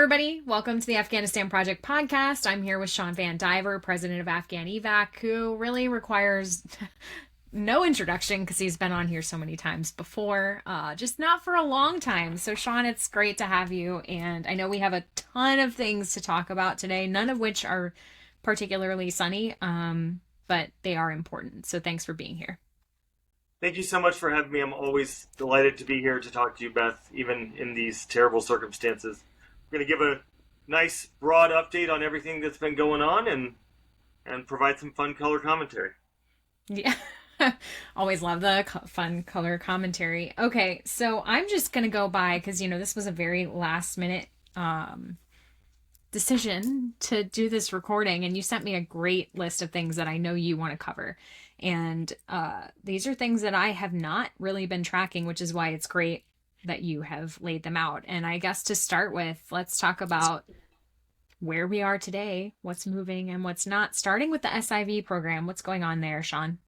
everybody. Welcome to the Afghanistan Project podcast. I'm here with Shawn VanDiver, president of Afghan EVAC, who really requires no introduction because he's been on here so many times before, just not for a long time. So, Shawn, it's great to have you. And I know we have a ton of things to talk about today, none of which are particularly sunny, but they are important. So thanks for being here. Thank you so much for having me. I'm always delighted to be here to talk to you, Beth, even in these terrible circumstances. We're going to give a nice broad update on everything that's been going on and provide some fun color commentary. Yeah, always love the fun color commentary. Okay, so I'm just going to go by because, this was a very last minute decision to do this recording, and you sent me a great list of things that I know you want to cover. And these are things that I have not really been tracking, which is why it's great that you have laid them out. And I guess to start with, let's talk about where we are today, what's moving and what's not, starting with the SIV program. What's going on there, Shawn?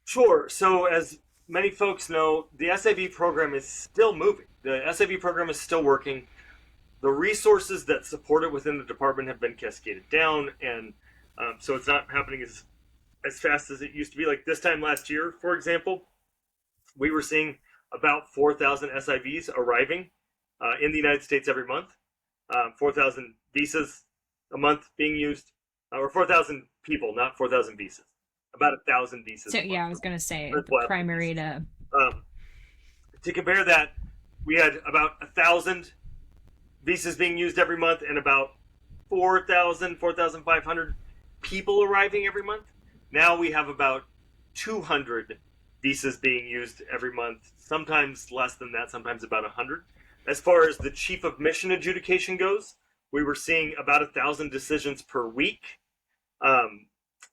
Sure. So as many folks know, the SIV program is still moving. The SIV program is still working. The resources that support it within the department have been cascaded down, and so it's not happening as fast as it used to be. Like this time last year, for example, we were seeing about 4,000 SIVs arriving in the United States every month, 4,000 visas a month being used, or 4,000 people, not 4,000 visas, about 1,000 visas. So yeah, I was going to say the primary to compare that, we had about 1,000 visas being used every month and about 4,000, 4,500 people arriving every month. Now we have about 200 visas being used every month, sometimes less than that, sometimes about 100. As far as the chief of mission adjudication goes, we were seeing about 1,000 decisions per week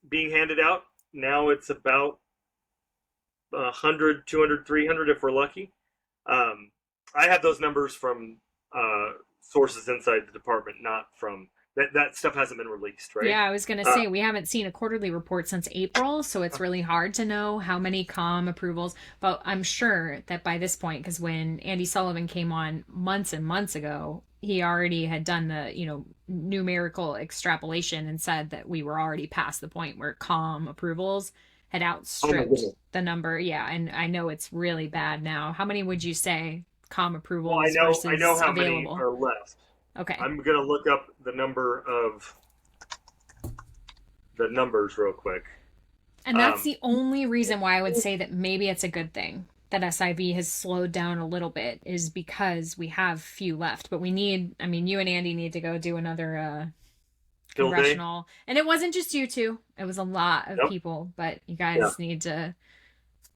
being handed out. Now it's about 100, 200, 300 if we're lucky. I have those numbers from sources inside the department, not from... That stuff hasn't been released, right? Yeah, I was going to say, we haven't seen a quarterly report since April, so it's really hard to know how many COM approvals. But I'm sure that by this point, because when Andy Sullivan came on months and months ago, he already had done the, numerical extrapolation and said that we were already past the point where COM approvals had outstripped the number. Yeah, and I know it's really bad now. How many would you say COM approvals versus I know how available? many are left. Okay. I'm going to look up the numbers real quick. And that's the only reason why I would say that maybe it's a good thing that SIV has slowed down a little bit, is because we have few left. But we need, you and Andy need to go do another congressional. And it wasn't just you two. It was a lot of people. But you guys need to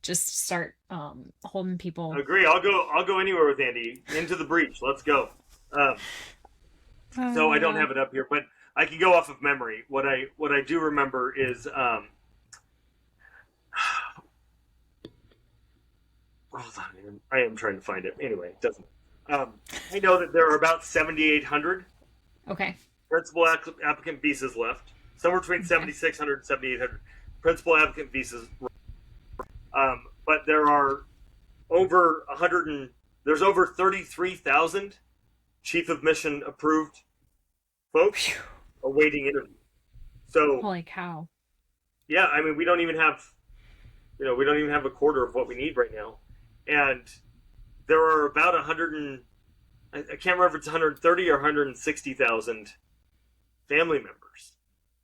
just start holding people. Agree. I'll go anywhere with Andy. Into the breach. Let's go. So I don't have it up here, but I can go off of memory. What I do remember is hold on, I am trying to find it. Anyway, it doesn't. I know that there are about 7,800 principal applicant visas left. Somewhere between 7,600 and 7,800 principal applicant visas. But there are over 100 there's over 33,000 chief of mission approved folks awaiting interview. So holy cow. Yeah, we don't even have a quarter of what we need right now. And there are about I can't remember if it's 130 or 160,000 family members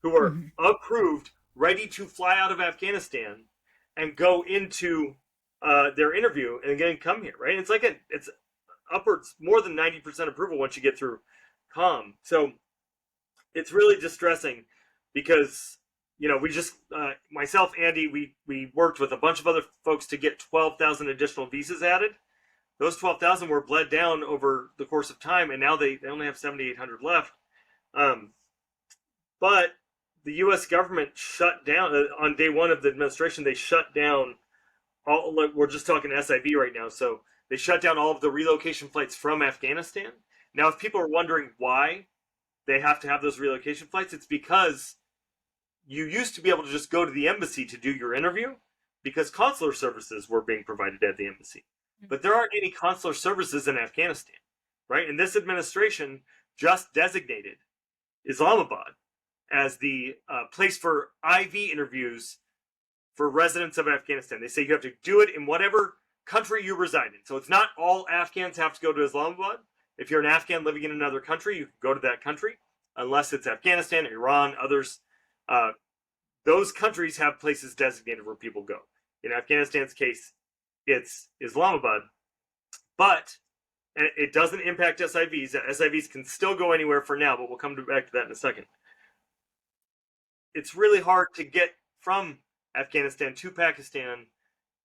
who are approved, ready to fly out of Afghanistan and go into their interview and again come here, right? It's upwards more than 90% approval once you get through COM. So it's really distressing because, we just, myself, Andy, we worked with a bunch of other folks to get 12,000 additional visas added. Those 12,000 were bled down over the course of time, and now they only have 7,800 left. But the U.S. government shut down, on day one of the administration, they shut down all, we're just talking SIV right now, so they shut down all of the relocation flights from Afghanistan. Now, if people are wondering why they have to have those relocation flights, it's because you used to be able to just go to the embassy to do your interview because consular services were being provided at the embassy. But there aren't any consular services in Afghanistan, right? And this administration just designated Islamabad as the place for IV interviews for residents of Afghanistan. They say you have to do it in whatever country you reside in. So it's not all Afghans have to go to Islamabad. If you're an Afghan living in another country, you can go to that country, unless it's Afghanistan, Iran, others. Those countries have places designated where people go. In Afghanistan's case, it's Islamabad. But it doesn't impact SIVs. SIVs can still go anywhere for now, but we'll come back to that in a second. It's really hard to get from Afghanistan to Pakistan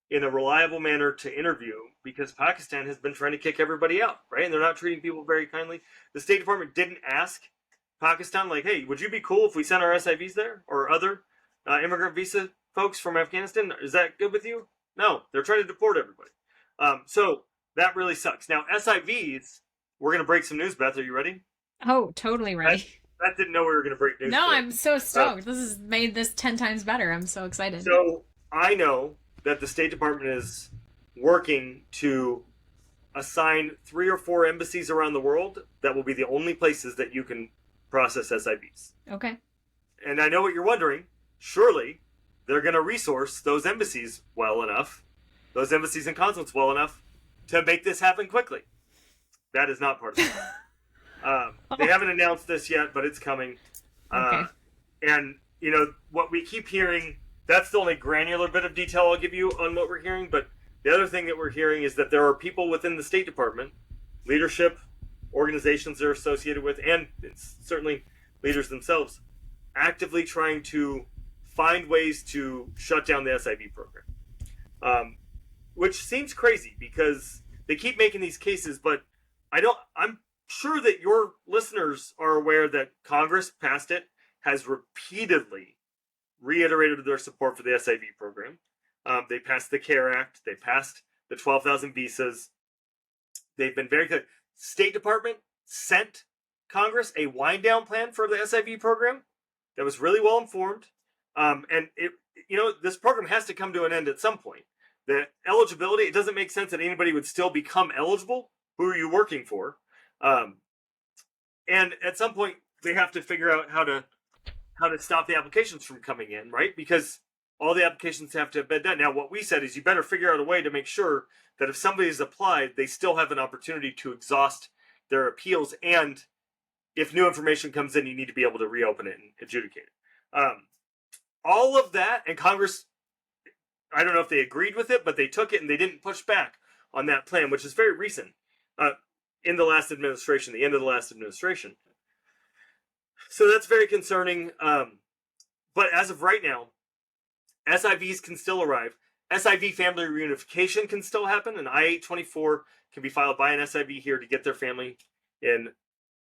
in a reliable manner to interview because Pakistan has been trying to kick everybody out, right? And they're not treating people very kindly. The State Department didn't ask Pakistan, like, hey, would you be cool if we sent our SIVs there or other immigrant visa folks from Afghanistan? Is that good with you? No, they're trying to deport everybody. So that really sucks. Now, SIVs, we're going to break some news, Beth. Are you ready? Oh, totally ready. Beth didn't know we were going to break news. No, today. I'm so stoked. This has made this 10 times better. I'm so excited. So I know that the State Department is working to assign 3 or 4 embassies around the world that will be the only places that you can process SIVs. Okay. And I know what you're wondering. Surely they're going to resource those embassies well enough, those embassies and consulates well enough to make this happen quickly. That is not part of it. They haven't announced this yet, but it's coming. Okay. And, you know, what we keep hearing, that's the only granular bit of detail I'll give you on what we're hearing. But the other thing that we're hearing is that there are people within the State Department, leadership, organizations they're associated with, and certainly leaders themselves, actively trying to find ways to shut down the SIV program. Which seems crazy because they keep making these cases, but I'm sure that your listeners are aware that Congress passed it, has repeatedly reiterated their support for the SIV program. They passed the CARE Act. They passed the 12,000 visas. They've been very good. State Department sent Congress a wind down plan for the SIV program that was really well informed. And this program has to come to an end at some point. The eligibility, it doesn't make sense that anybody would still become eligible. Who are you working for? And at some point, they have to figure out how to stop the applications from coming in, right? Because all the applications have to have been done. Now, what we said is you better figure out a way to make sure that if somebody's applied, they still have an opportunity to exhaust their appeals. And if new information comes in, you need to be able to reopen it and adjudicate it. All of that, and Congress, I don't know if they agreed with it, but they took it and they didn't push back on that plan, which is very recent, in the last administration, the end of the last administration. So that's very concerning. But as of right now, SIVs can still arrive. SIV family reunification can still happen. An I-824 can be filed by an SIV here to get their family in.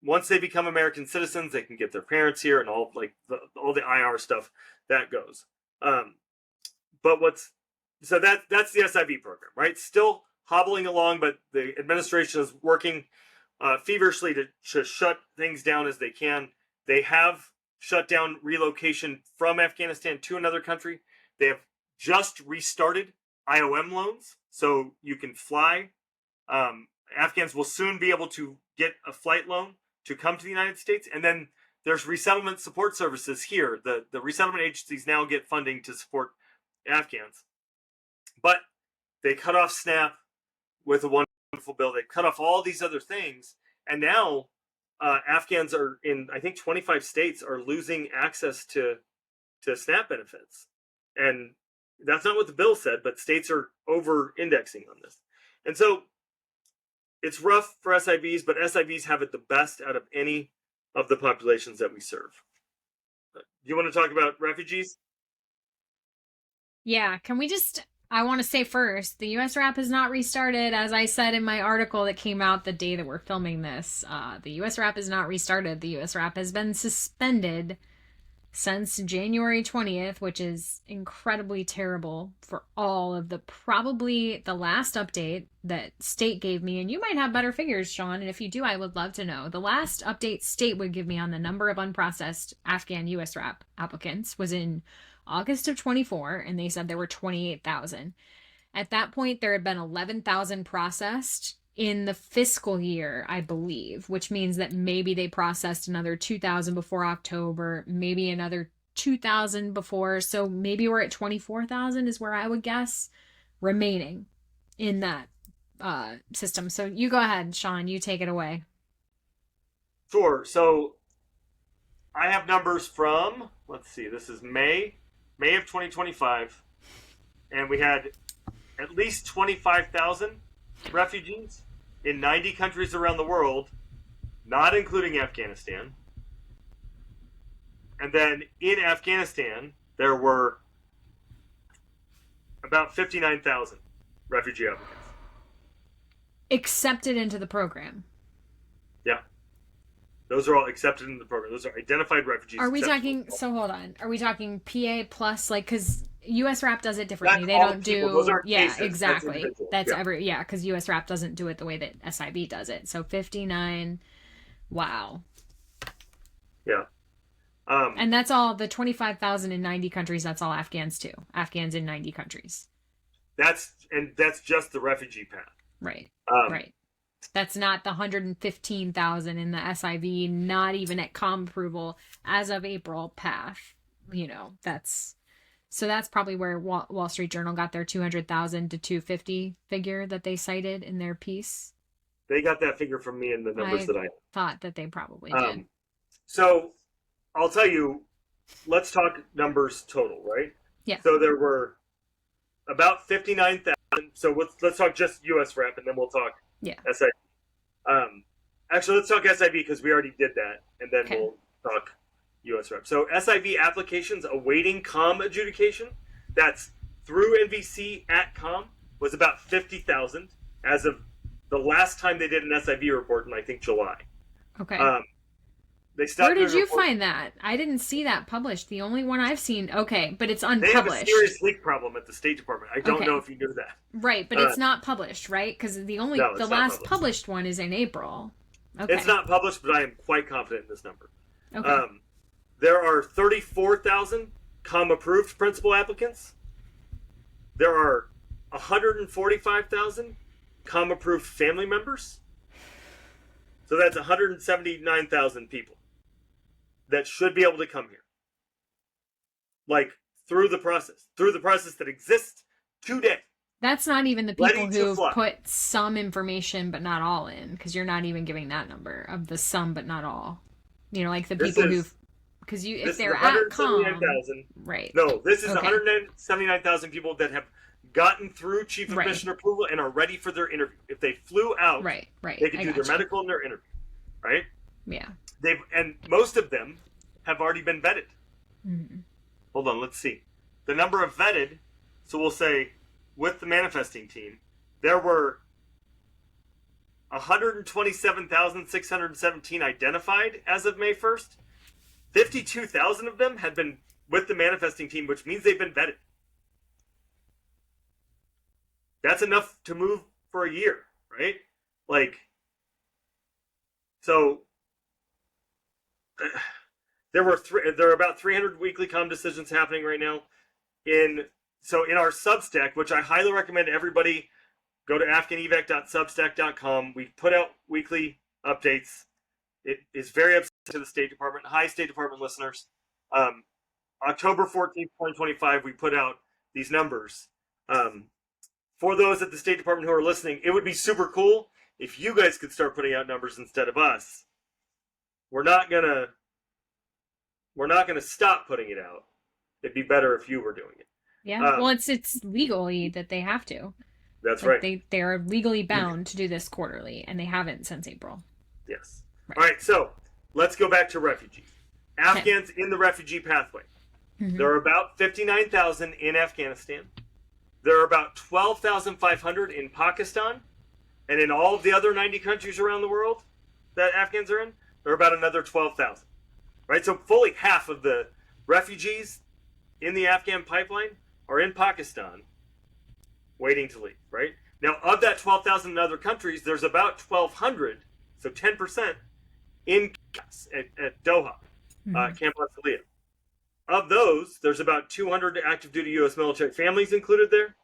Once they become American citizens, they can get their parents here and all the IR stuff that goes. But that's the SIV program, right? Still hobbling along, but the administration is working feverishly to shut things down as they can. They have shut down relocation from Afghanistan to another country. They have just restarted IOM loans, so you can fly. Afghans will soon be able to get a flight loan to come to the United States. And then there's resettlement support services here. The resettlement agencies now get funding to support Afghans. But they cut off SNAP with a wonderful bill. They cut off all these other things. And now Afghans are in, I think, 25 states are losing access to SNAP benefits. And that's not what the bill said, but states are over-indexing on this. And so it's rough for SIVs, but SIVs have it the best out of any of the populations that we serve. Do you want to talk about refugees? Yeah, I want to say first, the USRAP has not restarted. As I said in my article that came out the day that we're filming this, the USRAP is not restarted. The USRAP has been suspended since January 20th, which is incredibly terrible for all of probably the last update that state gave me. And you might have better figures, Shawn. And if you do, I would love to know. The last update state would give me on the number of unprocessed Afghan USRAP applicants was in August of 24, and they said there were 28,000. At that point, there had been 11,000 processed in the fiscal year, I believe, which means that maybe they processed another 2,000 before October, maybe another 2,000 before. So maybe we're at 24,000 is where I would guess remaining in that system. So you go ahead, Shawn, you take it away. Sure. So I have numbers from, let's see, this is May of 2025, and we had at least 25,000 refugees in 90 countries around the world, not including Afghanistan. And then in Afghanistan, there were about 59,000 refugee applicants. Accepted into the program. Yeah. Those are all accepted in the program. Those are identified refugees. Are we talking, so hold on, are we talking PA plus, like, because USRAP does it differently. They don't do, those aren't yeah, cases. exactly. That's yeah. every, yeah, because USRAP doesn't do it the way that SIV does it. So 59, wow. Yeah. And that's all, the 25,000 in 90 countries, that's all Afghans too. Afghans in 90 countries. That's just the refugee path. Right, right. That's not the 115,000 in the SIV, not even at COM approval as of April path. You know, that's probably where Wall Street Journal got their 200,000 to 250 figure that they cited in their piece. They got that figure from me in the numbers that I thought that they probably did. So I'll tell you, let's talk numbers total, right? Yeah. So there were about 59,000. So let's talk just USRAP, and then we'll talk SIV. Actually, let's talk SIV because we already did that, and then we'll talk USRAP. So SIV applications awaiting COM adjudication, that's through NVC at COM, was about 50,000 as of the last time they did an SIV report in, I think, July. Okay. They stopped. Where did you find that? I didn't see that published. The only one I've seen, okay, but it's unpublished. They have a serious leak problem at the State Department. I don't know if you knew that. Right, but it's not published, right? Because the last published one is in April. Okay. It's not published, but I am quite confident in this number. Okay. There are 34,000 COM approved principal applicants. There are 145,000 COM approved family members. So that's 179,000 people that should be able to come here. Like, through the process that exists today. That's not even the people who put some information but not all in, because you're not even giving that number of the some but not all. You know, like the people who've, because if they're at COM, right? No, this is 179,000 people that have gotten through chief of mission approval and are ready for their interview. If they flew out, they could do their medical and their interview, right? Yeah. And most of them have already been vetted. Mm-hmm. Hold on, let's see. The number of vetted, so we'll say with the manifesting team, there were 127,617 identified as of May 1st. 52,000 of them had been with the manifesting team, which means they've been vetted. That's enough to move for a year, right? Like, so there are about 300 weekly COM decisions happening right now. In our Substack, which I highly recommend everybody go to afghanevac.substack.com. We put out weekly updates. It is very upsetting to the State Department. Hi, State Department listeners. October 14th, 2025, we put out these numbers. For those at the State Department who are listening, it would be super cool if you guys could start putting out numbers instead of us. We're not gonna stop putting it out. It'd be better if you were doing it. Yeah, well, it's legally that they have to. That's right. They are legally bound to do this quarterly, and they haven't since April. Yes. Right. All right, so let's go back to refugees. Afghans in the refugee pathway. Mm-hmm. There are about 59,000 in Afghanistan. There are about 12,500 in Pakistan. And in all of the other 90 countries around the world that Afghans are in, there are about another 12,000. Right? So fully half of the refugees in the Afghan pipeline are in Pakistan waiting to leave, right? Now, of that 12,000 in other countries, there's about 1,200, so 10%, in camps at Doha, Camp Al-Saliyah. Of those, there's about 200 active duty U.S. military families included there,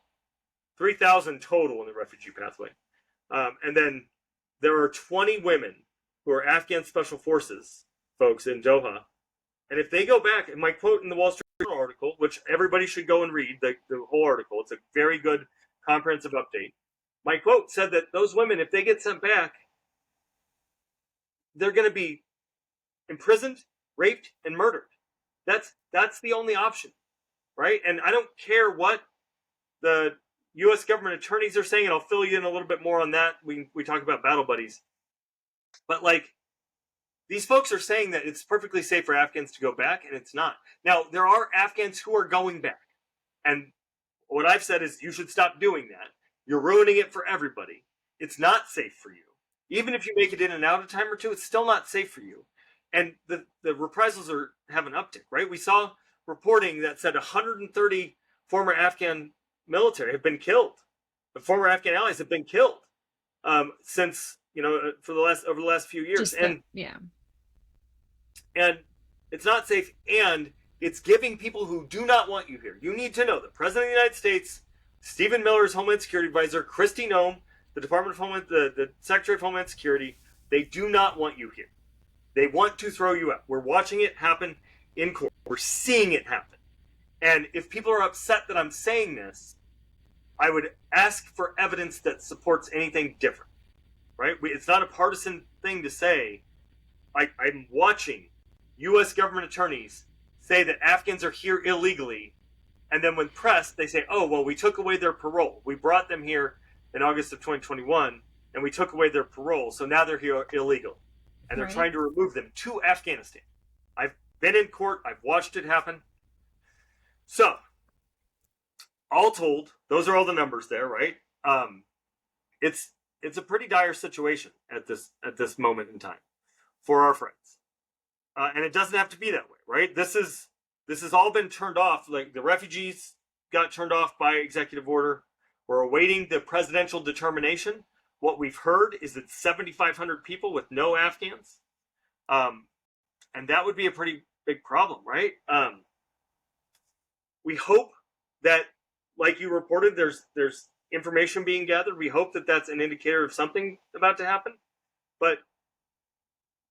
3,000 total in the refugee pathway. And then there are 20 women who are Afghan Special Forces folks in Doha. And if they go back, and my quote in the Wall Street Journal article, which everybody should go and read, the whole article, it's a very good comprehensive update. My quote said that those women, if they get sent back, they're going to be imprisoned, raped, and murdered. That's the only option, right? And I don't care what the U.S. government attorneys are saying, and I'll fill you in a little bit more on that. We talk about battle buddies. But, like, these folks are saying that it's perfectly safe for Afghans to go back, and it's not. Now, there are Afghans who are going back. And what I've said is you should stop doing that. You're ruining it for everybody. It's not safe for you. Even if you make it in and out a time or two, it's still not safe for you. And the reprisals have an uptick, right? We saw reporting that said 130 former Afghan military have been killed. The former Afghan allies have been killed since, over the last few years. And it's not safe, and it's giving people who do not want you here. You need to know the President of the United States, Stephen Miller's Homeland Security Advisor, Kristi Noem, the Department of Homeland, the Secretary of Homeland Security, they do not want you here. They want to throw you out. We're watching it happen in court. We're seeing it happen. And if people are upset that I'm saying this, I would ask for evidence that supports anything different, right? It's not a partisan thing to say. I'm watching U.S. government attorneys say that Afghans are here illegally, and then when pressed, they say, oh, well, we took away their parole. We brought them here in August of 2021, and we took away their parole, so now they're here illegal. And they're trying to remove them to Afghanistan. I've been in court. I've watched it happen. So, all told, those are all the numbers there, right? It's a pretty dire situation at this moment in time for our friends. And it doesn't have to be that way, right? This has all been turned off. Like, the refugees got turned off by executive order. We're awaiting the presidential determination. What we've heard is that 7,500 people with no Afghans. And that would be a pretty big problem, right? We hope that, like you reported, there's information being gathered. We hope that that's an indicator of something about to happen. But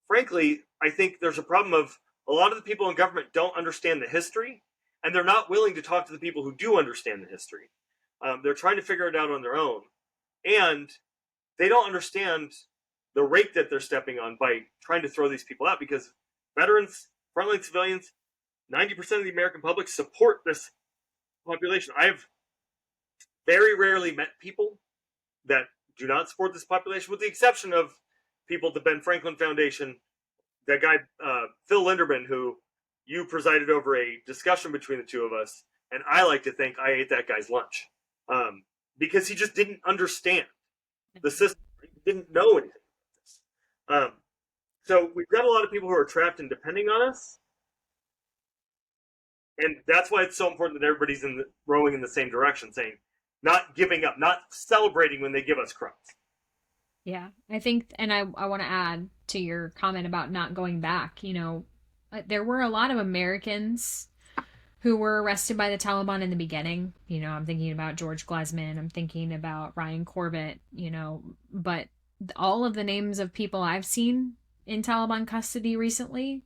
frankly, I think there's a problem of a lot of the people in government don't understand the history, and they're not willing to talk to the people who do understand the history. They're trying to figure it out on their own. And they don't understand the rate that they're stepping on by trying to throw these people out, because veterans, frontline civilians, 90% of the American public support this population. I've very rarely met people that do not support this population, with the exception of people at the Ben Franklin Foundation. That guy, Phil Linderman, who you presided over a discussion between the two of us, and I like to think I ate that guy's lunch because he just didn't understand the system. He didn't know anything about this. So we've got a lot of people who are trapped and depending on us. And that's why it's so important that everybody's rowing in the same direction, saying, not giving up, not celebrating when they give us crumbs. Yeah, I think, and I want to add to your comment about not going back, there were a lot of Americans who were arrested by the Taliban in the beginning. I'm thinking about George Glesman, I'm thinking about Ryan Corbett, but all of the names of people I've seen in Taliban custody recently,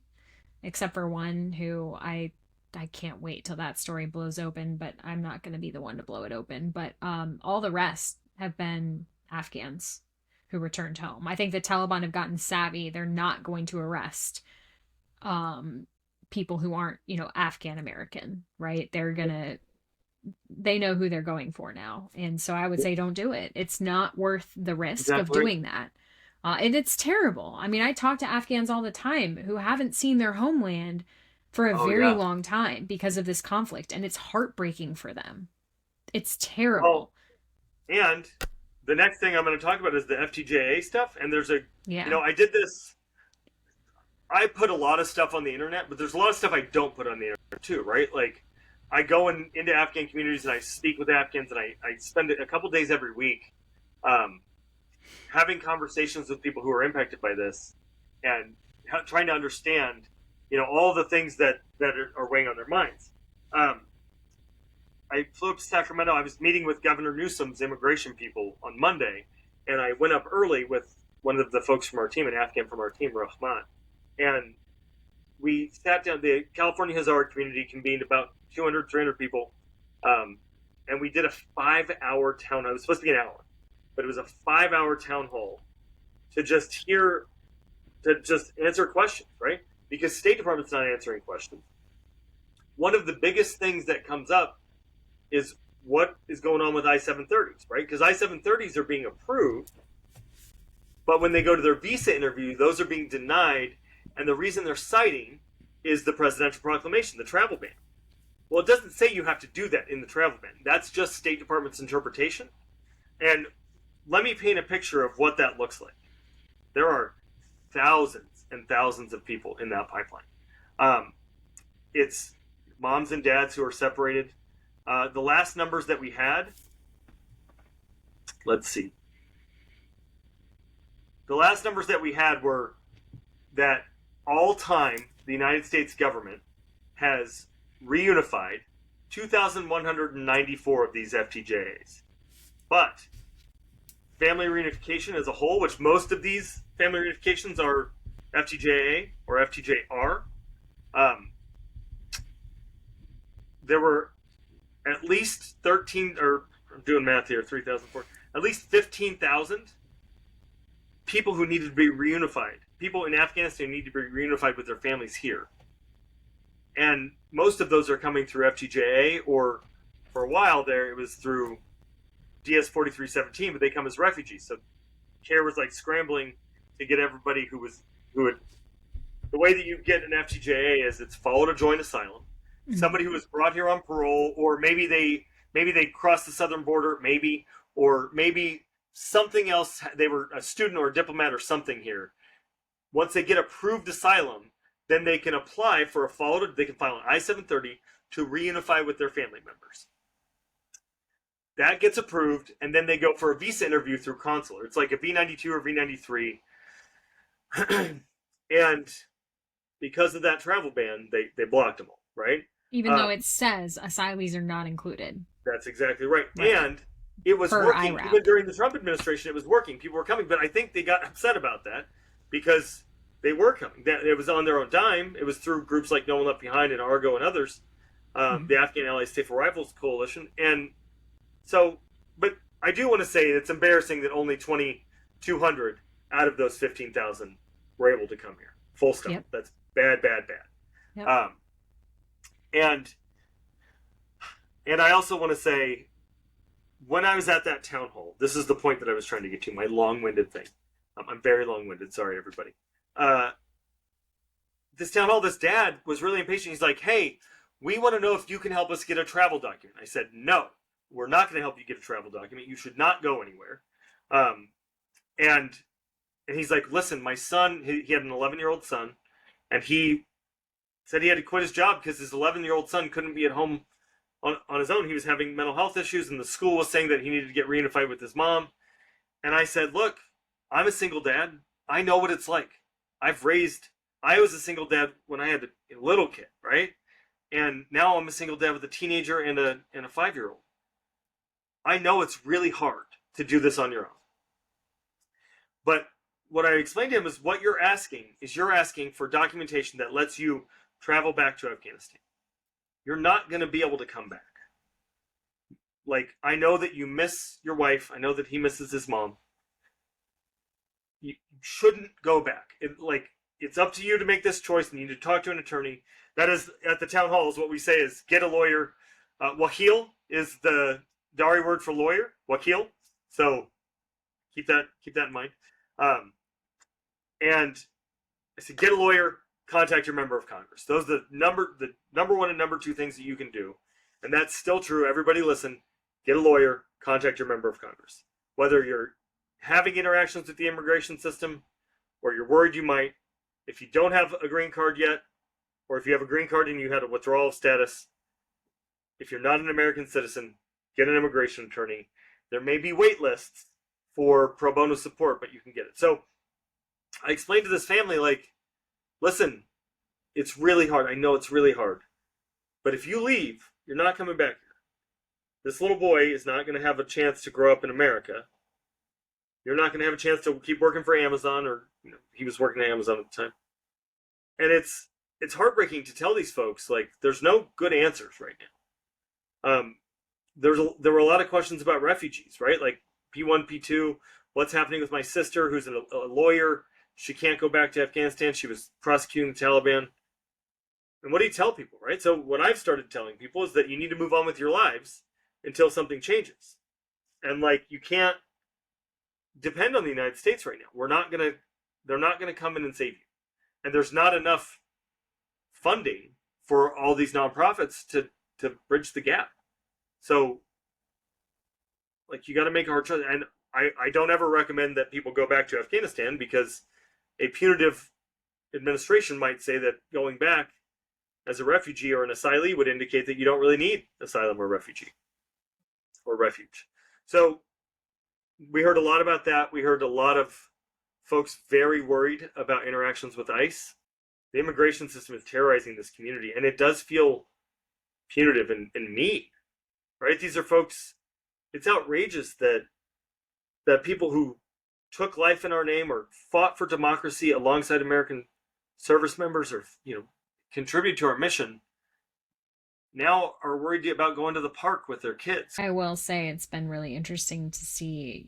except for one who I can't wait till that story blows open, but I'm not going to be the one to blow it open. But all the rest have been Afghans who returned home. I think the Taliban have gotten savvy. They're not going to arrest people who aren't, Afghan American, right? They know who they're going for now. And so I would say don't do it. It's not worth the risk of doing that. And it's terrible. I mean, I talk to Afghans all the time who haven't seen their homeland for a very long time because of this conflict, and it's heartbreaking for them. It's terrible. And the next thing I'm going to talk about is the FTJA stuff. And there's I did this. I put a lot of stuff on the internet, but there's a lot of stuff I don't put on the internet too, right? Like, I go into Afghan communities and I speak with Afghans, and I spend a couple days every week having conversations with people who are impacted by this and trying to understand, all the things that are weighing on their minds. I flew up to Sacramento. I was meeting with Governor Newsom's immigration people on Monday, and I went up early with one of the folks from our team, an Afghan from our team, Rahman, and we sat down. The California Hazara community convened about 200, 300 people, and we did a 5-hour town hall. It was supposed to be an hour, but it was a 5-hour town hall to just answer questions, right? Because State Department's not answering questions. One of the biggest things that comes up is what is going on with I-730s, right? Because I-730s are being approved, but when they go to their visa interview, those are being denied, and the reason they're citing is the presidential proclamation, the travel ban. Well, it doesn't say you have to do that in the travel ban. That's just State Department's interpretation. And let me paint a picture of what that looks like. There are thousands and thousands of people in that pipeline. It's moms and dads who are separated. The last numbers that we had, let's see. The last numbers that we had were that all time the United States government has reunified 2,194 of these FTJAs. But family reunification as a whole, which most of these family reunifications are FTJA or FTJR, there were at least 13, or I'm doing math here, 3,004, at least 15,000 people who needed to be reunified. People in Afghanistan need to be reunified with their families here. And most of those are coming through FTJA, or for a while there, it was through DS 4317, but they come as refugees. So CARE was like scrambling to get everybody who had. The way that you get an FTJA is it's followed a joint asylum. Mm-hmm. Somebody who was brought here on parole, or maybe they crossed the southern border, or maybe something else. They were a student or a diplomat or something here. Once they get approved asylum, then they can apply for they can file an I-730 to reunify with their family members. That gets approved, and then they go for a visa interview through consular. It's like a V-92 or V-93. And because of that travel ban, they blocked them all, right? Even though it says asylees are not included. That's exactly right. And it was working. IRAP. Even during the Trump administration, it was working. People were coming, but I think they got upset about that because they were coming. It was on their own dime. It was through groups like No One Left Behind and Argo and others, the Afghan Allies Safe Arrivals Coalition. And so, but I do want to say it's embarrassing that only 2,200 out of those 15,000 were able to come here. Full stop. Yep. That's bad. Yep. And I also want to say, when I was at that town hall, this is the point that I was trying to get to, my long-winded thing. I'm very long-winded. Sorry, everybody. This town hall, this dad was really impatient. He's like, hey, we want to know if you can help us get a travel document. I said, no, we're not going to help you get a travel document. You should not go anywhere. And he's like, listen, my son, he had an 11-year-old son, and he said he had to quit his job because his 11-year-old son couldn't be at home on his own. He was having mental health issues, and the school was saying that he needed to get reunified with his mom. And I said, look, I'm a single dad. I know what it's like. I was a single dad when I had a little kid, right? And now I'm a single dad with a teenager and a 5-year-old. I know it's really hard to do this on your own. But what I explained to him is what you're asking for documentation that lets you travel back to Afghanistan. You're not going to be able to come back. Like, I know that you miss your wife. I know that he misses his mom. You shouldn't go back. It's up to you to make this choice, and you need to talk to an attorney. That is, at the town halls, what we say is get a lawyer. Wakil is the Dari word for lawyer. Wakil. So keep that in mind. And I said, get a lawyer, contact your member of Congress. Those are the number one and number two things that you can do. And that's still true. Everybody listen, get a lawyer, contact your member of Congress. Whether you're having interactions with the immigration system or you're worried you might, if you don't have a green card yet, or if you have a green card and you had a withdrawal of status, if you're not an American citizen, get an immigration attorney. There may be wait lists for pro bono support, but you can get it. So I explained to this family, like, listen, it's really hard. I know it's really hard. But if you leave, you're not coming back here. This little boy is not going to have a chance to grow up in America. You're not going to have a chance to keep working for Amazon, or he was working at Amazon at the time. And it's heartbreaking to tell these folks, like, there's no good answers right now. There were a lot of questions about refugees, right? Like P1, P2. What's happening with my sister, who's a lawyer? She can't go back to Afghanistan. She was prosecuting the Taliban. And what do you tell people, right? So what I've started telling people is that you need to move on with your lives until something changes. And like, you can't depend on the United States right now. They're not gonna come in and save you. And there's not enough funding for all these nonprofits to bridge the gap. So like, you got to make a hard choice. And I don't ever recommend that people go back to Afghanistan, because a punitive administration might say that going back as a refugee or an asylee would indicate that you don't really need asylum or refugee or refuge. So we heard a lot about that. We heard a lot of folks very worried about interactions with ICE. The immigration system is terrorizing this community, and it does feel punitive and mean, right? These are folks, it's outrageous that people who took life in our name or fought for democracy alongside American service members, or contribute to our mission, now are worried about going to the park with their kids. I will say it's been really interesting to see,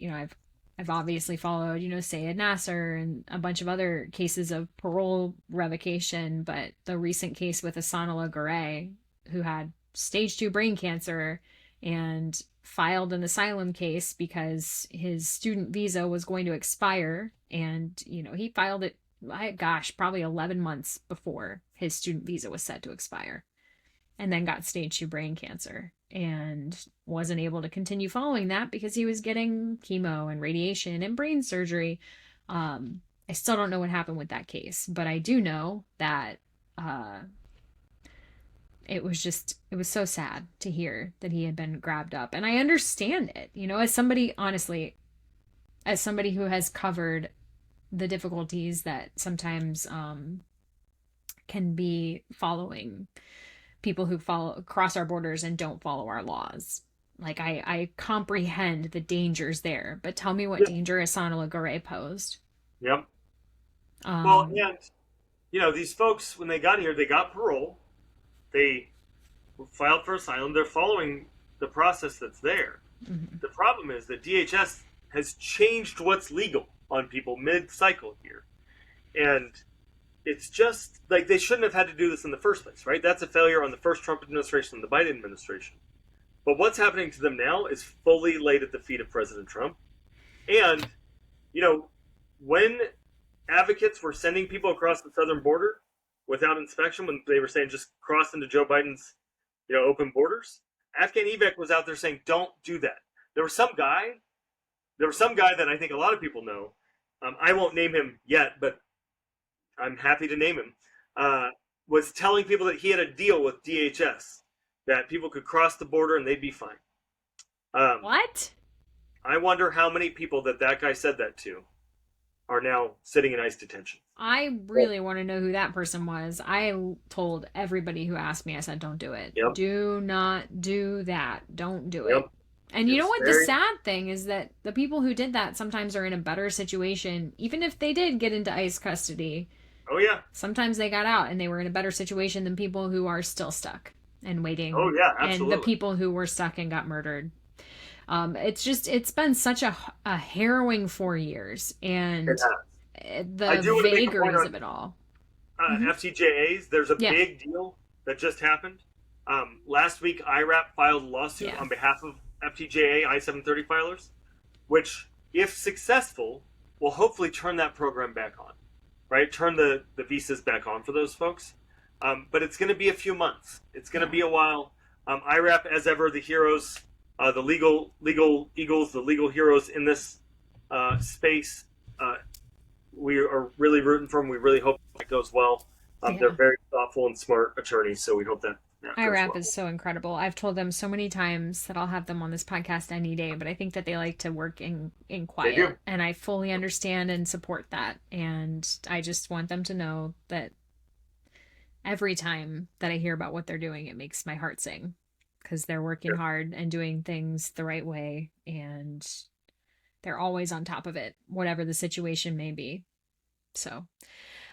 I've obviously followed, Sayed Nasser and a bunch of other cases of parole revocation, but the recent case with Asanullah Gurey, who had stage 2 brain cancer and filed an asylum case because his student visa was going to expire, and he filed it, probably 11 months before his student visa was set to expire, and then got stage 2 brain cancer and wasn't able to continue following that because he was getting chemo and radiation and brain surgery. I still don't know what happened with that case, but I do know that it was so sad to hear that he had been grabbed up. And I understand it, as somebody, honestly, as somebody who has covered the difficulties that sometimes can be following people who cross our borders and don't follow our laws. Like, I comprehend the dangers there, but tell me what danger Asanullah Gurey posed. Yep. Well, and these folks, when they got here, they got parole. They filed for asylum. They're following the process that's there. Mm-hmm. The problem is that DHS has changed what's legal on people mid-cycle here. And it's just like, they shouldn't have had to do this in the first place, right? That's a failure on the first Trump administration and the Biden administration. But what's happening to them now is fully laid at the feet of President Trump. And, when advocates were sending people across the southern border without inspection, when they were saying just cross into Joe Biden's, open borders, Afghan evac was out there saying, don't do that. There was some guy that I think a lot of people know. I won't name him yet, but I'm happy to name him, was telling people that he had a deal with DHS, that people could cross the border and they'd be fine. What? I wonder how many people that guy said that to are now sitting in ICE detention. I really want to know who that person was. I told everybody who asked me, I said, don't do it. Yep. Do not do that. Don't do it. And you know what? The sad thing is that the people who did that sometimes are in a better situation, even if they did get into ICE custody. Oh, yeah. Sometimes they got out and they were in a better situation than people who are still stuck and waiting. Oh, yeah, absolutely. And the people who were stuck and got murdered. It's been such a harrowing 4 years, and the vagaries of it all. FTJAs, there's a big deal that just happened. Last week, IRAP filed a lawsuit on behalf of FTJA I-730 filers, which, if successful, will hopefully turn that program back on, right? Turn the visas back on for those folks. But it's going to be a few months. It's going to be a while. IRAP, as ever, the heroes, the legal eagles, the legal heroes in this space, we are really rooting for them. We really hope it goes well. They're very thoughtful and smart attorneys, so we hope that IRAP is so incredible. I've told them so many times that I'll have them on this podcast any day, but I think that they like to work in quiet, and I fully understand and support that. And I just want them to know that every time that I hear about what they're doing, it makes my heart sing, because they're working hard and doing things the right way. And They're always on top of it, whatever the situation may be. So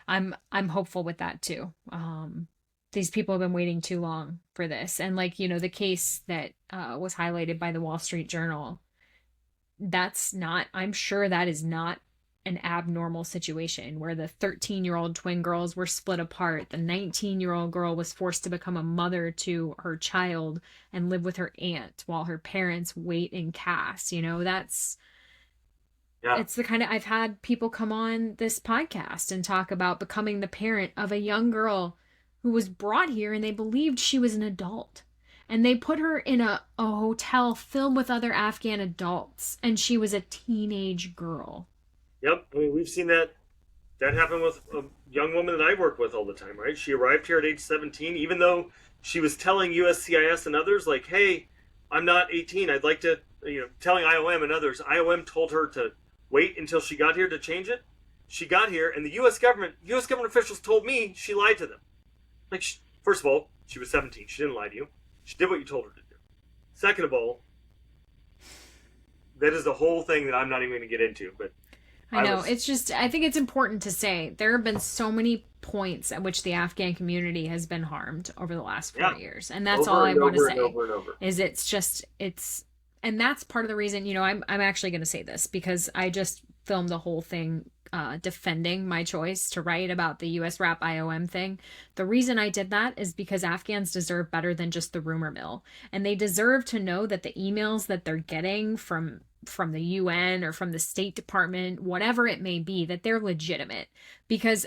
I'm hopeful with that too. These people have been waiting too long for this. And like, the case that was highlighted by the Wall Street Journal, I'm sure that is not an abnormal situation where the 13-year-old twin girls were split apart. The 19-year-old girl was forced to become a mother to her child and live with her aunt while her parents wait in CAS. It's the kind of, I've had people come on this podcast and talk about becoming the parent of a young girl who was brought here and they believed she was an adult. And they put her in a hotel filled with other Afghan adults, and she was a teenage girl. Yep, I mean, we've seen that happen with a young woman that I work with all the time, right? She arrived here at age 17, even though she was telling USCIS and others, like, hey, I'm not 18, I'd like to, telling IOM and others. IOM told her to wait until she got here to change it. She got here, and the U.S. government officials told me she lied to them. Like, first of all, she was 17. She didn't lie to you. She did what you told her to do. Second of all, that is the whole thing that I'm not even going to get into. But I know. It's just, I think it's important to say there have been so many points at which the Afghan community has been harmed over the last 4 years. And that's all I want to say. Over and over. Is and that's part of the reason, I'm actually going to say this because I just filmed the whole thing defending my choice to write about the USRAP IOM thing. The reason I did that is because Afghans deserve better than just the rumor mill. And they deserve to know that the emails that they're getting from the UN or from the State Department, whatever it may be, that they're legitimate. Because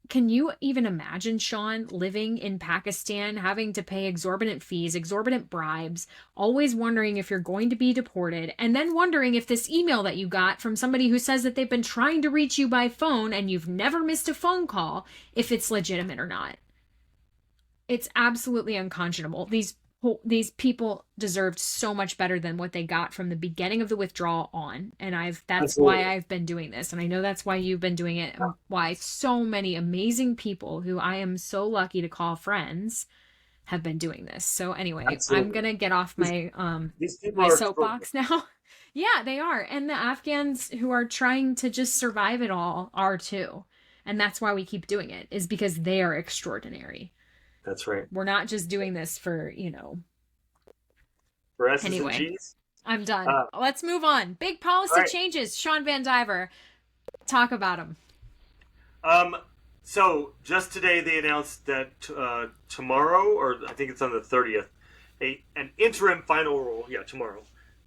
can you even imagine, Shawn, living in Pakistan, having to pay exorbitant fees, exorbitant bribes, always wondering if you're going to be deported, and then wondering if this email that you got from somebody who says that they've been trying to reach you by phone and you've never missed a phone call, if it's legitimate or not? It's absolutely unconscionable. These people deserved so much better than what they got from the beginning of the withdrawal on. And that's why I've been doing this. And I know that's why you've been doing it, and why so many amazing people who I am so lucky to call friends have been doing this. So anyway, I'm going to get off my soapbox now. Yeah, they are. And the Afghans who are trying to just survive it all are too. And that's why we keep doing it, is because they are extraordinary. That's right. We're not just doing this for, For S's anyway, and G's. I'm done. Let's move on. Big policy changes. Shawn VanDiver, talk about them. So just today they announced that tomorrow, or I think it's on the 30th, an interim final rule. Yeah, tomorrow.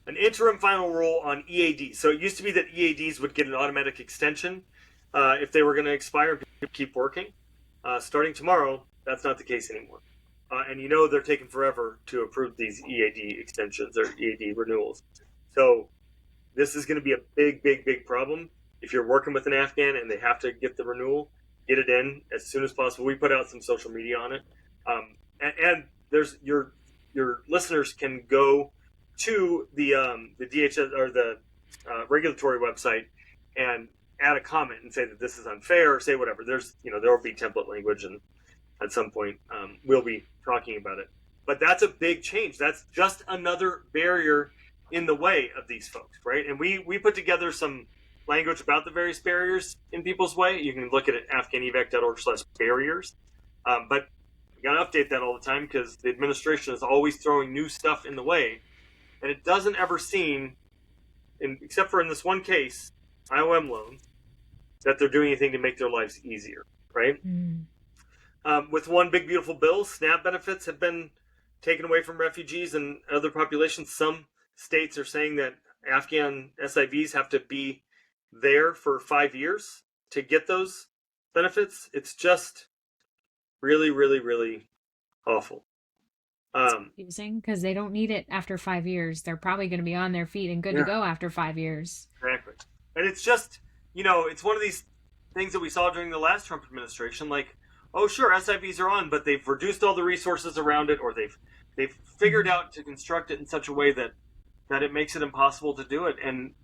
An interim final rule on EADs. So it used to be that EADs would get an automatic extension if they were going to expire and keep working. Starting tomorrow, that's not the case anymore. And they're taking forever to approve these EAD extensions or EAD renewals. So this is going to be a big, big, big problem. If you're working with an Afghan and they have to get the renewal, get it in as soon as possible. We put out some social media on it. And there's your listeners can go to the DHS or the regulatory website and add a comment and say that this is unfair or say whatever. There will be template language, and at some point we'll be talking about it. But that's a big change. That's just another barrier in the way of these folks, right? And we put together some language about the various barriers in people's way. You can look at it at afghanevac.org/barriers. But you got to update that all the time because the administration is always throwing new stuff in the way. And it doesn't ever seem, except for in this one case, IOM loans, that they're doing anything to make their lives easier, right? Mm. With one big beautiful bill, SNAP benefits have been taken away from refugees and other populations. Some states are saying that Afghan SIVs have to be there for 5 years to get those benefits. It's just really, really, really awful. Confusing because they don't need it after 5 years. They're probably going to be on their feet and good to go after 5 years. Exactly. And it's just, it's one of these things that we saw during the last Trump administration. Like, oh, sure, SIVs are on, but they've reduced all the resources around it, or they've figured out to construct it in such a way that it makes it impossible to do it. And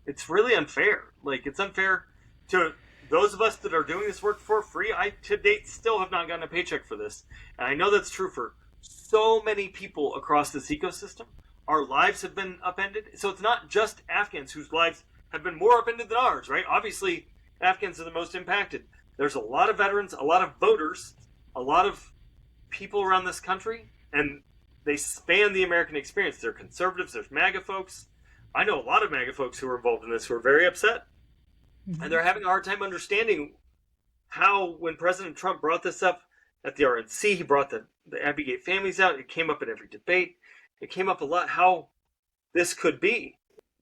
it's really unfair. Like, it's unfair to those of us that are doing this work for free. I, to date, still have not gotten a paycheck for this. And I know that's true for so many people across this ecosystem. our lives have been upended. So it's not just Afghans whose lives have been more upended than ours, right? Obviously, Afghans are the most impacted. There's a lot of veterans, a lot of voters, a lot of people around this country, and they span the American experience. They're conservatives, there's MAGA folks. I know a lot of MAGA folks who are involved in this who are very upset. Mm-hmm. And they're having a hard time understanding how, when President Trump brought this up at the RNC, he brought the Abbeygate families out. It came up in every debate. It came up a lot how this could be.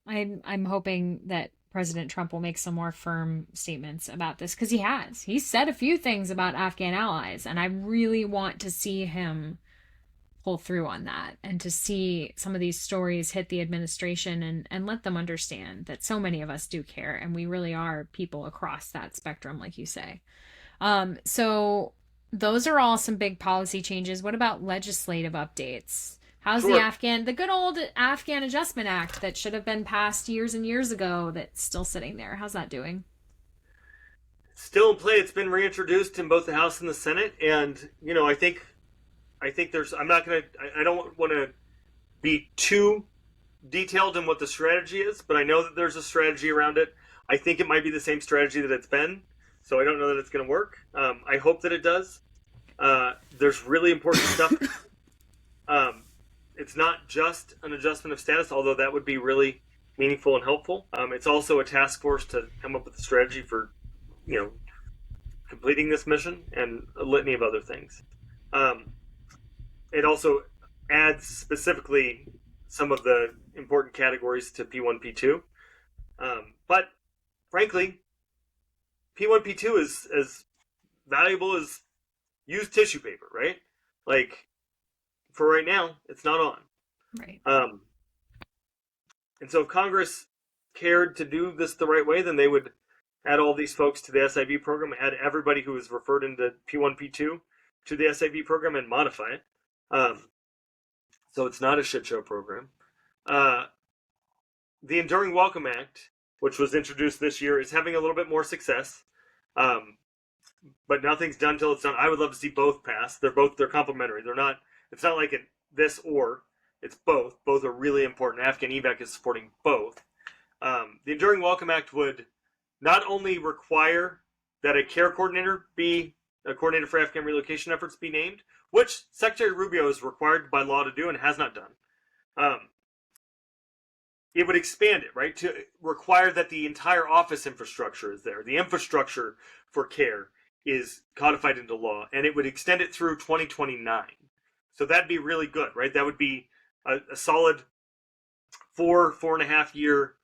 I'm hoping that President Trump will make some more firm statements about this, because he has. He's said a few things about Afghan allies, and I really want to see him pull through on that, and to see some of these stories hit the administration and let them understand that so many of us do care, and we really are people across that spectrum, like you say. So those are all some big policy changes. What about legislative updates? How's sure. the good old Afghan Adjustment Act that should have been passed years and years ago that's still sitting there? How's that doing? Still in play. It's been reintroduced in both the House and the Senate. And, I think there's, I don't want to be too detailed in what the strategy is, but I know that there's a strategy around it. I think it might be the same strategy that it's been. So I don't know that it's going to work. I hope that it does. There's really important stuff. It's not just an adjustment of status, although that would be really meaningful and helpful. It's also a task force to come up with a strategy for, completing this mission, and a litany of other things. It also adds specifically some of the important categories to P1, P2. But frankly, P1, P2 is as valuable as used tissue paper, right? Like, for right now, it's not on. Right. And so if Congress cared to do this the right way, then they would add all these folks to the SIV program, add everybody who is referred into P1, P2 to the SIV program, and modify it. So it's not a shit show program. The Enduring Welcome Act, which was introduced this year, is having a little bit more success. But nothing's done till it's done. I would love to see both pass. They're complementary. It's not like this or, it's both. Both are really important. Afghan EVAC is supporting both. The Enduring Welcome Act would not only require that a care coordinator be a coordinator for Afghan relocation efforts be named, which Secretary Rubio is required by law to do and has not done. It would expand it, right, to require that the entire office infrastructure is there. The infrastructure for care is codified into law, and it would extend it through 2029. So that'd be really good, right? That would be a solid 4 year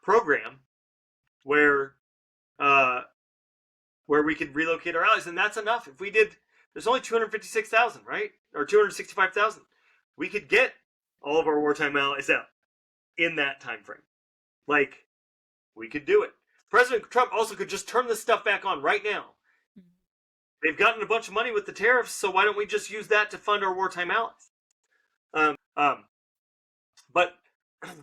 program where we could relocate our allies, and that's enough. If we did, there's only 256,000, right, or 265,000. We could get all of our wartime allies out in that time frame. Like, we could do it. President Trump also could just turn this stuff back on right now. They've gotten a bunch of money with the tariffs, so why don't we just use that to fund our wartime allies? But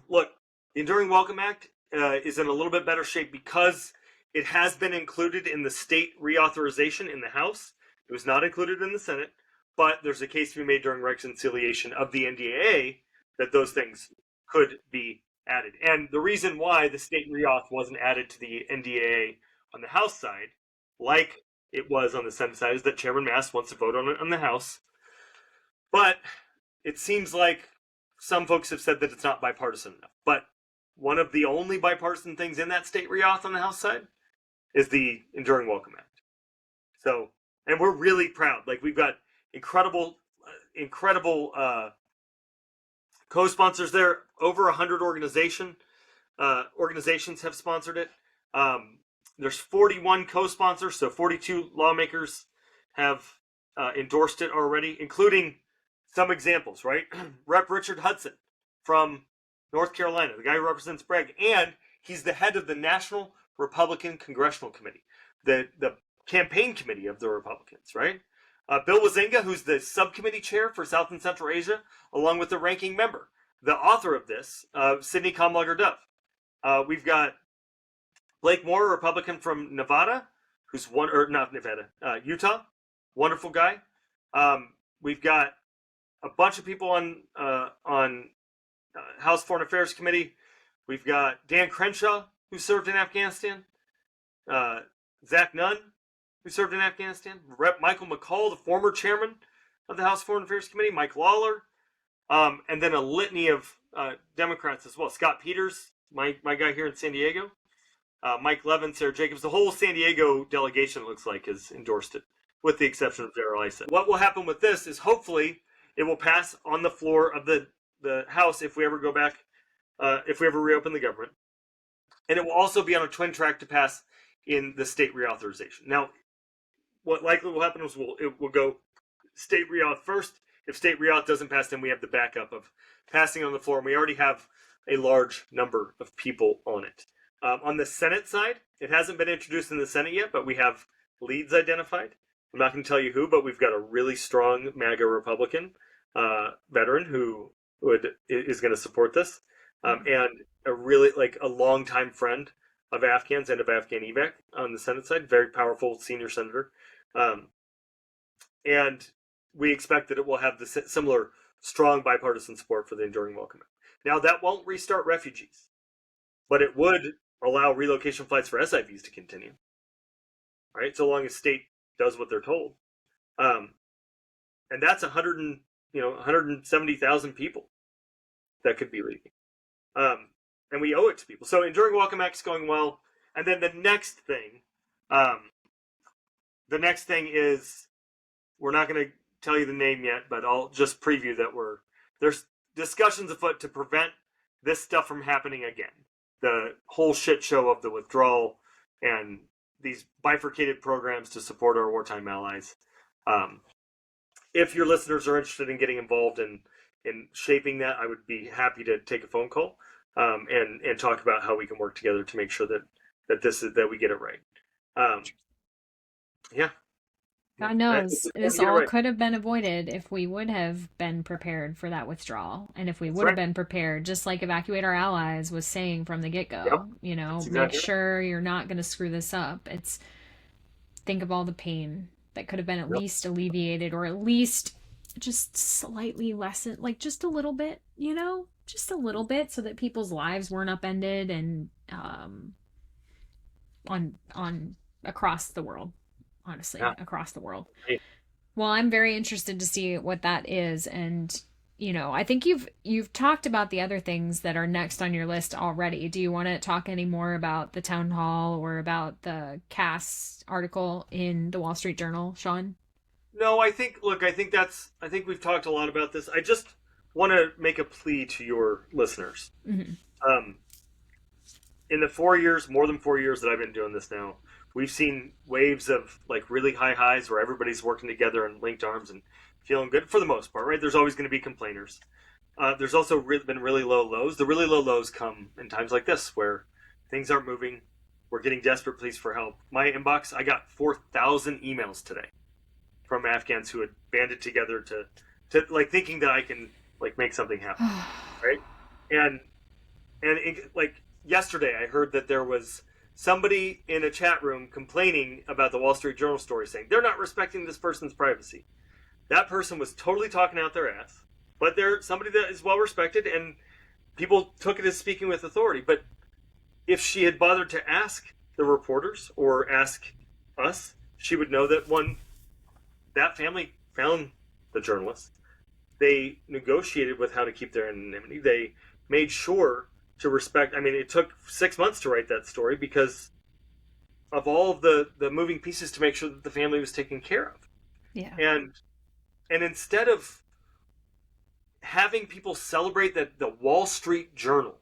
look, the Enduring Welcome Act is in a little bit better shape because it has been included in the state reauthorization in the House. It was not included in the Senate, but there's a case to be made during reconciliation of the NDAA that those things could be added. And the reason why the state reauth wasn't added to the NDAA on the House side, like it was on the Senate side, is that Chairman Mast wants to vote on it on the House. But it seems like some folks have said that it's not bipartisan enough. But one of the only bipartisan things in that state reauth on the House side is the Enduring Welcome Act. So, and we're really proud. Like, we've got incredible co-sponsors there. Over 100 organizations have sponsored it. There's 41 co-sponsors, so 42 lawmakers have endorsed it already, including some examples, right? Rep. Richard Hudson from North Carolina, the guy who represents Bragg, and he's the head of the National Republican Congressional Committee, the campaign committee of the Republicans, right? Bill Wazinga, who's the subcommittee chair for South and Central Asia, along with the ranking member, the author of this, Sidney Kamlager-Dove. We've got Blake Moore, a Republican from Nevada, Utah, wonderful guy. We've got a bunch of people on House Foreign Affairs Committee. We've got Dan Crenshaw, who served in Afghanistan, Zach Nunn, who served in Afghanistan, Rep. Michael McCall, the former chairman of the House Foreign Affairs Committee, Mike Lawler, and then a litany of Democrats as well. Scott Peters, my guy here in San Diego, Mike Levin, Sarah Jacobs. The whole San Diego delegation, it looks like, has endorsed it, with the exception of Darrell Issa. What will happen with this is hopefully it will pass on the floor of the House if we ever go back, if we ever reopen the government. And it will also be on a twin track to pass in the state reauthorization. Now, what likely will happen is it will go state reauth first. If state reauth doesn't pass, then we have the backup of passing on the floor. And we already have a large number of people on it. On the Senate side, it hasn't been introduced in the Senate yet, but we have leads identified. I'm not going to tell you who, but we've got a really strong MAGA Republican veteran who is going to support this, and a really a longtime friend of Afghans and of Afghan evac on the Senate side, very powerful senior senator, and we expect that it will have the similar strong bipartisan support for the Enduring Welcome Act. Now, that won't restart refugees, but it would allow relocation flights for SIVs to continue, right? So long as state does what they're told, and that's 170,000 people that could be leaving, and we owe it to people. So Enduring Welcome Act's going well, and then the next thing is, we're not going to tell you the name yet, but I'll just preview that there's discussions afoot to prevent this stuff from happening again. The whole shit show of the withdrawal and these bifurcated programs to support our wartime allies. If your listeners are interested in getting involved in shaping that, I would be happy to take a phone call and talk about how we can work together to make sure that we get it right. Yeah. God knows this all could have been avoided if we would have been prepared for that withdrawal, and if we would have been prepared, just like Evacuate Our Allies was saying from the get-go. Yep. Make sure you're not going to screw this up. Think of all the pain that could have been at least alleviated, or at least just slightly lessened, just a little bit, just a little bit, so that people's lives weren't upended and on across the world. Honestly, across the world. Well, I'm very interested to see what that is, and I think you've talked about the other things that are next on your list already. Do you want to talk any more about the town hall or about the Cass article in the Wall Street Journal, Shawn? No, I think we've talked a lot about this. I just want to make a plea to your listeners. Mm-hmm. In the more than 4 years that I've been doing this now, we've seen waves of really high highs where everybody's working together and linked arms and feeling good for the most part, right? There's always going to be complainers. There's also been really low lows. The really low lows come in times like this where things aren't moving. We're getting desperate pleas for help. My inbox, I got 4,000 emails today from Afghans who had banded together to thinking that I can make something happen, right? And yesterday I heard that there was somebody in a chat room complaining about the Wall Street Journal story, saying they're not respecting this person's privacy. That person was totally talking out their ass, but they're somebody that is well respected, and people took it as speaking with authority. But if she had bothered to ask the reporters or ask us, she would know that that family found the journalist. They negotiated with how to keep their anonymity. They made sure to respect. I mean, it took 6 months to write that story because of all of the moving pieces to make sure that the family was taken care of. Yeah. And instead of having people celebrate that the Wall Street Journal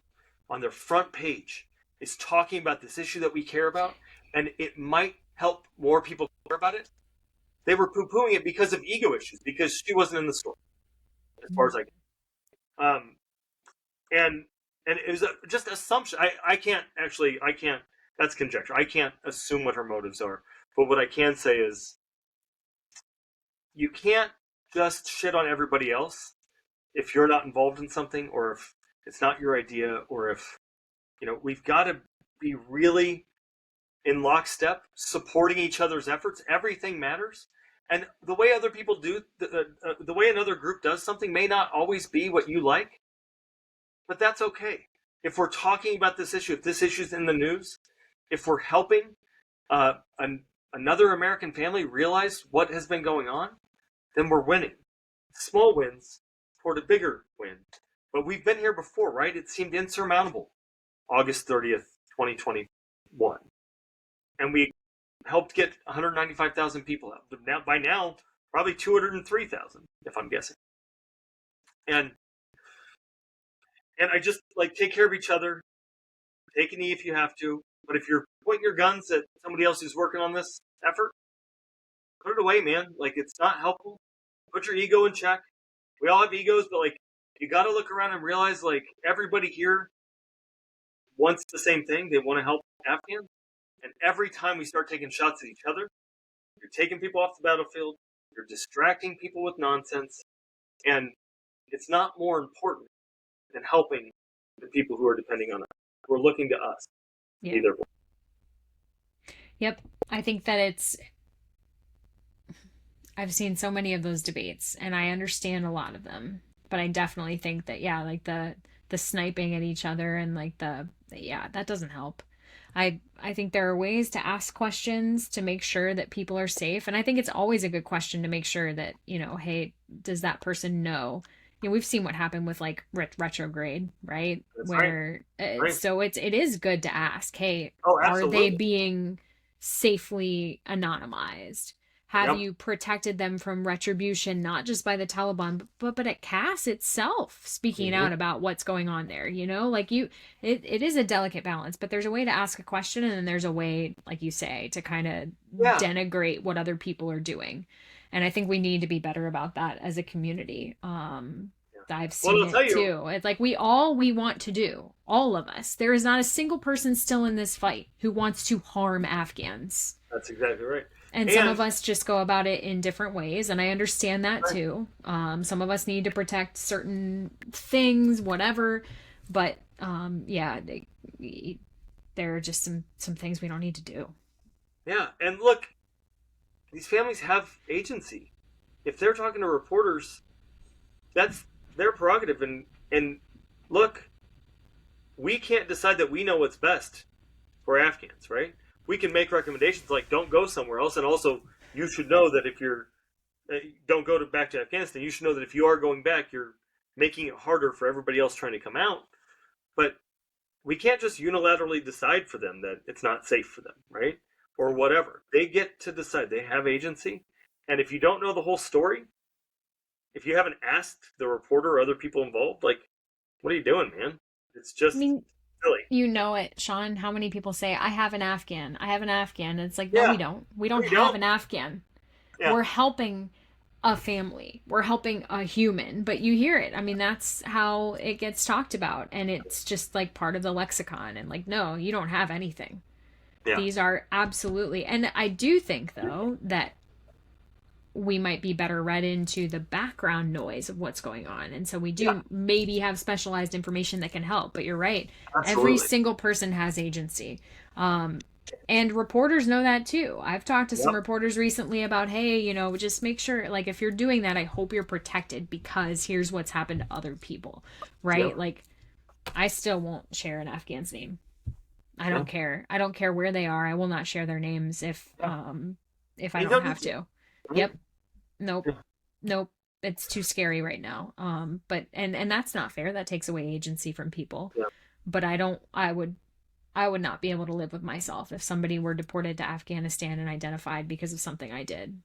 on their front page is talking about this issue that we care about, and it might help more people care about it, they were poo-pooing it because of ego issues, because she wasn't in the story, as far as I can. And it was just assumption. I can't, that's conjecture. I can't assume what her motives are. But what I can say is you can't just shit on everybody else if you're not involved in something, or if it's not your idea, or if, we've got to be really in lockstep, supporting each other's efforts. Everything matters. And the way other people do, the way another group does something may not always be what you like, but that's okay. If we're talking about this issue, if this issue's in the news, if we're helping another American family realize what has been going on, then we're winning. Small wins toward a bigger win. But we've been here before, right? It seemed insurmountable. August 30th, 2021. And we helped get 195,000 people out. Now, by now, probably 203,000, if I'm guessing. And I just, like, take care of each other. Take a knee if you have to. But if you're pointing your guns at somebody else who's working on this effort, put it away, man. Like, it's not helpful. Put your ego in check. We all have egos, but, like, you got to look around and realize, like, everybody here wants the same thing. They want to help Afghans. And every time we start taking shots at each other, you're taking people off the battlefield. You're distracting people with nonsense. And it's not more important than helping the people who are depending on us, who are looking to us. Yeah. Either way. Yep. I think that I've seen so many of those debates and I understand a lot of them, but I definitely think that, yeah, like the sniping at each other and like that doesn't help. I think there are ways to ask questions to make sure that people are safe. And I think it's always a good question to make sure that, hey, does that person know? We've seen what happened with like retrograde, right? That's where right. So it is good to ask, hey, absolutely. are they being safely anonymized? Have you protected them from retribution, not just by the Taliban, but at CAS itself, speaking out about what's going on there? Like it is a delicate balance, but there's a way to ask a question, and then there's a way, like you say, to kind of denigrate what other people are doing. And I think we need to be better about that as a community. I've seen it too. It's like we want to do, all of us. There is not a single person still in this fight who wants to harm Afghans. That's exactly right. And some of us just go about it in different ways, and I understand that too. Some of us need to protect certain things, whatever. But there are just some things we don't need to do. Yeah, and look, these families have agency. If they're talking to reporters, that's their prerogative. And look, we can't decide that we know what's best for Afghans, right? We can make recommendations like don't go somewhere else, and also you should know that if you're don't go back to Afghanistan, you should know that if you are going back, you're making it harder for everybody else trying to come out. But we can't just unilaterally decide for them that it's not safe for them, right? Or whatever. They get to decide. They have agency. And if you don't know the whole story, if you haven't asked the reporter or other people involved, like, what are you doing, man? It's just silly. It, Shawn. How many people say, I have an Afghan. And it's like, no, we don't. We don't have an Afghan. Yeah. We're helping a family. We're helping a human. But you hear it. I mean, that's how it gets talked about. And it's just like part of the lexicon. And like, no, you don't have anything. Yeah. These are absolutely. And I do think, though, that we might be better read into the background noise of what's going on. And so we do maybe have specialized information that can help. But you're right. Absolutely. Every single person has agency. And reporters know that too. I've talked to some reporters recently about, hey, just make sure, like, if you're doing that, I hope you're protected because here's what's happened to other people, right? Like, I still won't share an Afghan's name. I don't care. I don't care where they are. I will not share their names if I don't have to. Yep. Nope. It's too scary right now. But that's not fair. That takes away agency from people. Yeah. But I would not be able to live with myself if somebody were deported to Afghanistan and identified because of something I did.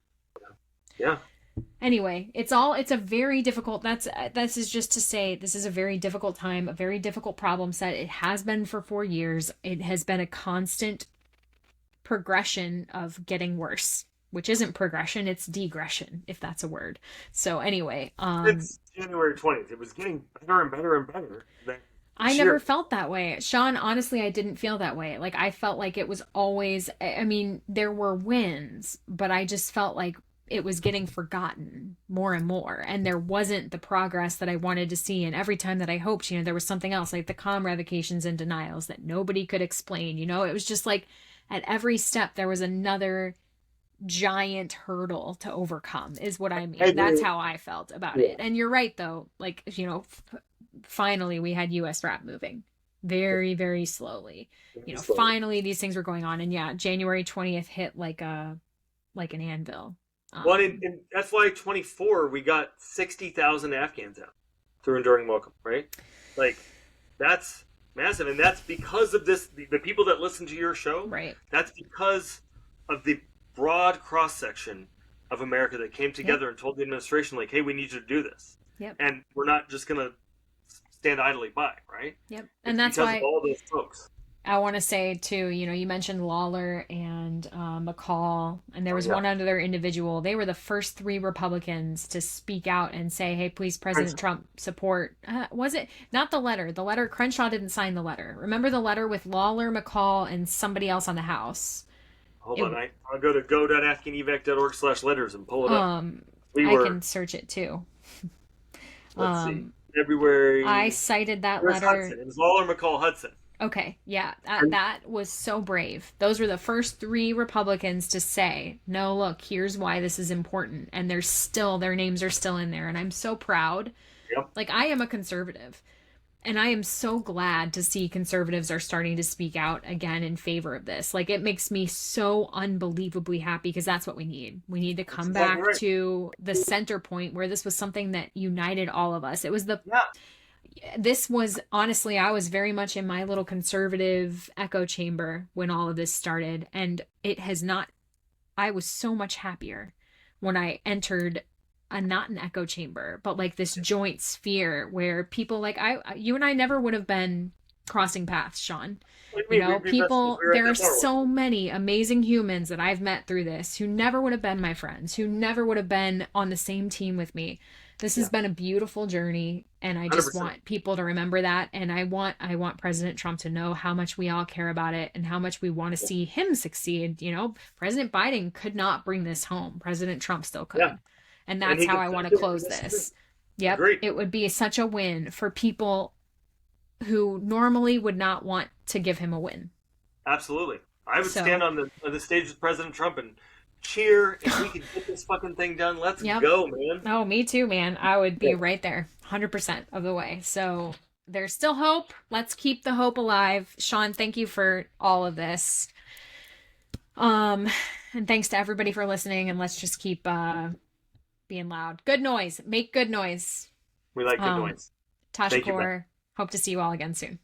Yeah. Anyway, it's a very difficult, this is just to say this is a very difficult time, a very difficult problem set. It has been for 4 years. It has been a constant progression of getting worse, which isn't progression, it's degression, if that's a word. So anyway, it's January 20th. It was getting better and better and better. I never felt that way. Shawn, honestly, I didn't feel that way. Like, I felt like it was always, I mean, there were wins, but I just felt like it was getting forgotten more and more. And there wasn't the progress that I wanted to see. And every time that I hoped, there was something else, like the comm revocations and denials that nobody could explain. It was just like at every step, there was another giant hurdle to overcome is what I mean. I That's agree. how I felt about Yeah. it. And you're right though. Like, finally we had USRAP moving very, very slowly. Slowly. Finally these things were going on. And yeah, January 20th hit like an anvil. Well, in FY24, we got 60,000 Afghans out through Enduring Welcome, right? Like, that's massive. And that's because of this, the people that listen to your show, Right. that's because of the broad cross section of America that came together and told the administration, like, hey, we need you to do this. Yep. And we're not just going to stand idly by, right? Yep. It's And that's because why of all those folks. I want to say too, you mentioned Lawler and McCall, and there was one other individual. They were the first 3 Republicans to speak out and say, "Hey, please, President Trump, support." Was it not the letter? The letter, Crenshaw didn't sign the letter. Remember the letter with Lawler, McCall, and somebody else on the House? Hold on, I'll go to go.afghanevac.org/letters and pull it up. I can search it too. Let's see. February. I cited that letter. Hudson. It was Lawler, McCall, Hudson. Okay, yeah, that was so brave. Those were the first 3 Republicans to say, no, look, here's why this is important. And their names are still in there. And I'm so proud. Yep. Like, I am a conservative. And I am so glad to see conservatives are starting to speak out again in favor of this. Like, it makes me so unbelievably happy because that's what we need. We need to come back to the center point where this was something that united all of us. It was this was honestly, I was very much in my little conservative echo chamber when all of this started. And it has not, I was so much happier when I entered not an echo chamber, but like this joint sphere where people like you and I never would have been crossing paths, Shawn. People, there are so many amazing humans that I've met through this who never would have been my friends, who never would have been on the same team with me. This has been a beautiful journey, and I just 100%. want people to remember that. And I want President Trump to know how much we all care about it and how much we want to see him succeed. President Biden could not bring this home. President Trump still could. Yeah. And that's how I want to close this. Yep. Agreed. It would be such a win for people who normally would not want to give him a win. Absolutely. I would stand on the stage with President Trump and cheer if we could get this fucking thing done. Let's go, man. Oh, me too, man. I would be right there 100% of the way. So there's still hope. Let's keep the hope alive. Shawn, thank you for all of this. And thanks to everybody for listening, and let's just keep being loud. Good noise. Make good noise. We like good noise. Tasha Kaur, hope to see you all again soon.